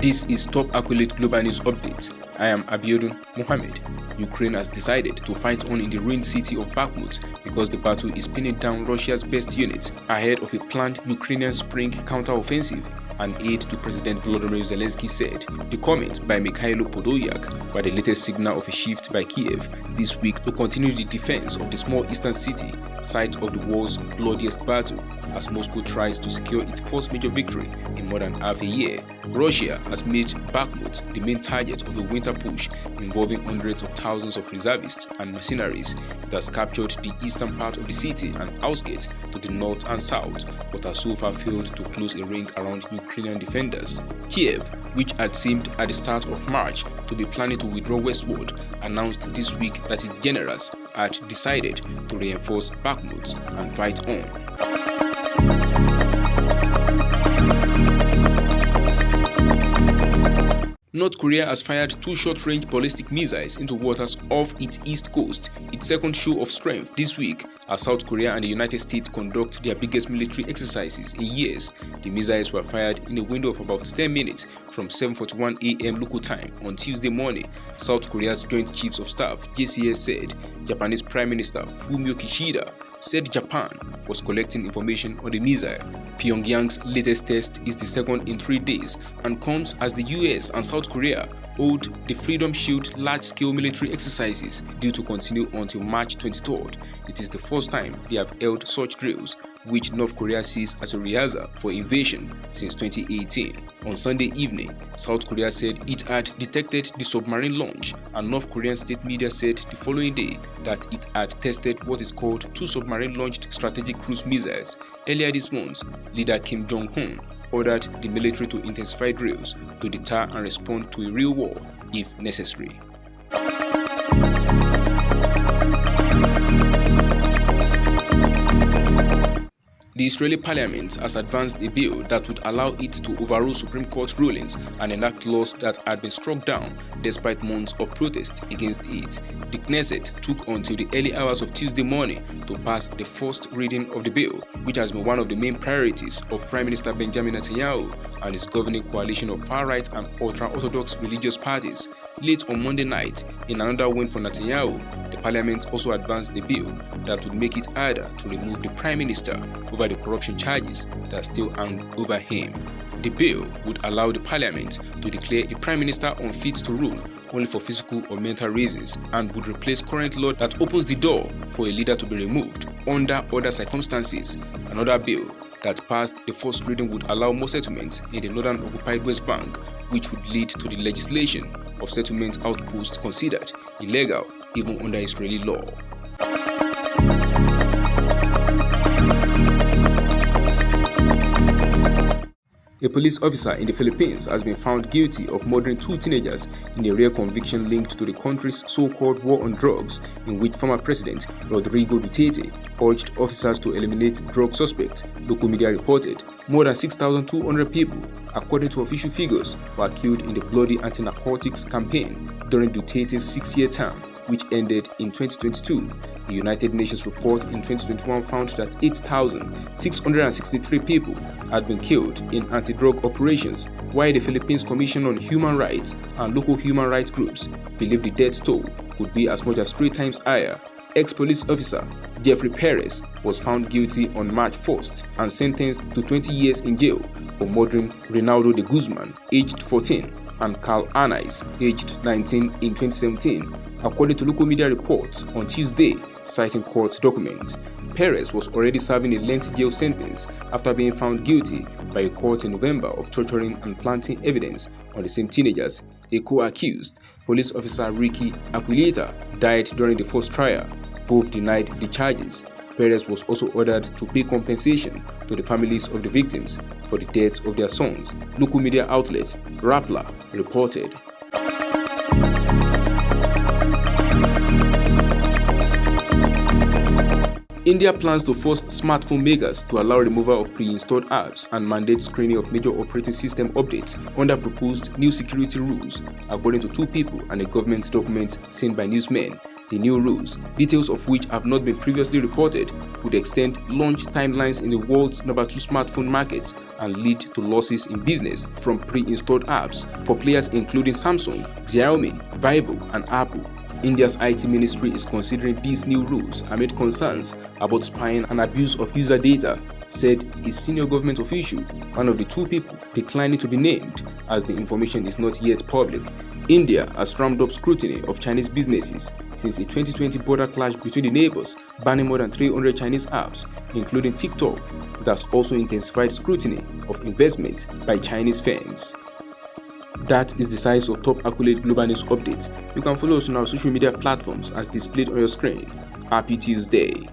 This is Top Accolade Global News Update. I am Abiodun Mohammed. Ukraine has decided to fight on in the ruined city of Bakhmut because the battle is pinning down Russia's best units ahead of a planned Ukrainian spring counter-offensive, an aide to President Volodymyr Zelensky said. The comment by Mikhailo Podolyak were the latest signal of a shift by Kiev this week to continue the defense of the small eastern city, site of the war's bloodiest battle, as Moscow tries to secure its first major victory in more than half a year. Russia has made Bakhmut the main target of a winter push involving hundreds of thousands of reservists and mercenaries. It has captured the eastern part of the city and outskirts to the north and south, but has so far failed to close a ring around Ukrainian defenders. Kiev, which had seemed at the start of March to be planning to withdraw westward, announced this week that its generals had decided to reinforce Bakhmut and fight on. North Korea has fired 2 short-range ballistic missiles into waters off its east coast, its second show of strength this week as South Korea and the United States conduct their biggest military exercises in years. The missiles were fired in a window of about 10 minutes from 7:41 a.m. local time on Tuesday morning, South Korea's Joint Chiefs of Staff (JCS) said. Japanese Prime Minister Fumio Kishida said Japan was collecting information on the missile. Pyongyang's latest test is the second in 3 days and comes as the US and South Korea hold the Freedom Shield large-scale military exercises due to continue until March 23rd. It is the first time they have held such drills, which North Korea sees as a rehearsal for invasion since 2018. On Sunday evening, South Korea said it had detected the submarine launch, and North Korean state media said the following day that it had tested what is called 2 submarine-launched strategic cruise missiles. Earlier this month, leader Kim Jong-un ordered the military to intensify drills to deter and respond to a real war if necessary. The Israeli parliament has advanced a bill that would allow it to overrule Supreme Court rulings and enact laws that had been struck down despite months of protest against it. The Knesset took until the early hours of Tuesday morning to pass the first reading of the bill, which has been one of the main priorities of Prime Minister Benjamin Netanyahu and his governing coalition of far-right and ultra-Orthodox religious parties. Late on Monday night, in another win for Netanyahu, the parliament also advanced a bill that would make it harder to remove the Prime Minister over the corruption charges that still hang over him. The bill would allow the parliament to declare a Prime Minister unfit to rule only for physical or mental reasons and would replace current law that opens the door for a leader to be removed under other circumstances. Another bill that passed the first reading would allow more settlements in the northern occupied West Bank, which would lead to the legislation of settlement outposts considered illegal even under Israeli law. A police officer in the Philippines has been found guilty of murdering 2 teenagers in a rare conviction linked to the country's so-called war on drugs, in which former President Rodrigo Duterte urged officers to eliminate drug suspects. Local media reported more than 6,200 people, according to official figures, were killed in the bloody anti-narcotics campaign during Duterte's 6-year term, which ended in 2022. The United Nations report in 2021 found that 8,663 people had been killed in anti-drug operations, while the Philippines Commission on Human Rights and local human rights groups believe the death toll could be as much as 3 times higher. Ex-police officer Jeffrey Perez was found guilty on March 1st and sentenced to 20 years in jail for murdering Reynaldo de Guzman, aged 14, and Carl Anais, aged 19, in 2017, according to local media reports on Tuesday, citing court documents. Perez was already serving a lengthy jail sentence after being found guilty by a court in November of torturing and planting evidence on the same teenagers. A co-accused, police officer Ricky Aquilita, died during the first trial. Both denied the charges. Perez was also ordered to pay compensation to the families of the victims for the deaths of their sons, local media outlet Rappler reported. India plans to force smartphone makers to allow removal of pre-installed apps and mandate screening of major operating system updates under proposed new security rules, according to two people and a government document seen by newsmen. The new rules, details of which have not been previously reported, would extend launch timelines in the world's number 2 smartphone market and lead to losses in business from pre-installed apps for players including Samsung, Xiaomi, Vivo, and Apple. India's IT ministry is considering these new rules amid concerns about spying and abuse of user data, said a senior government official, one of the two people declining to be named as the information is not yet public. India has ramped up scrutiny of Chinese businesses since a 2020 border clash between the neighbors, banning more than 300 Chinese apps, including TikTok. It has also intensified scrutiny of investment by Chinese firms. That is the size of top accolade global news updates. You can follow us on our social media platforms as displayed on your screen. Happy Tuesday.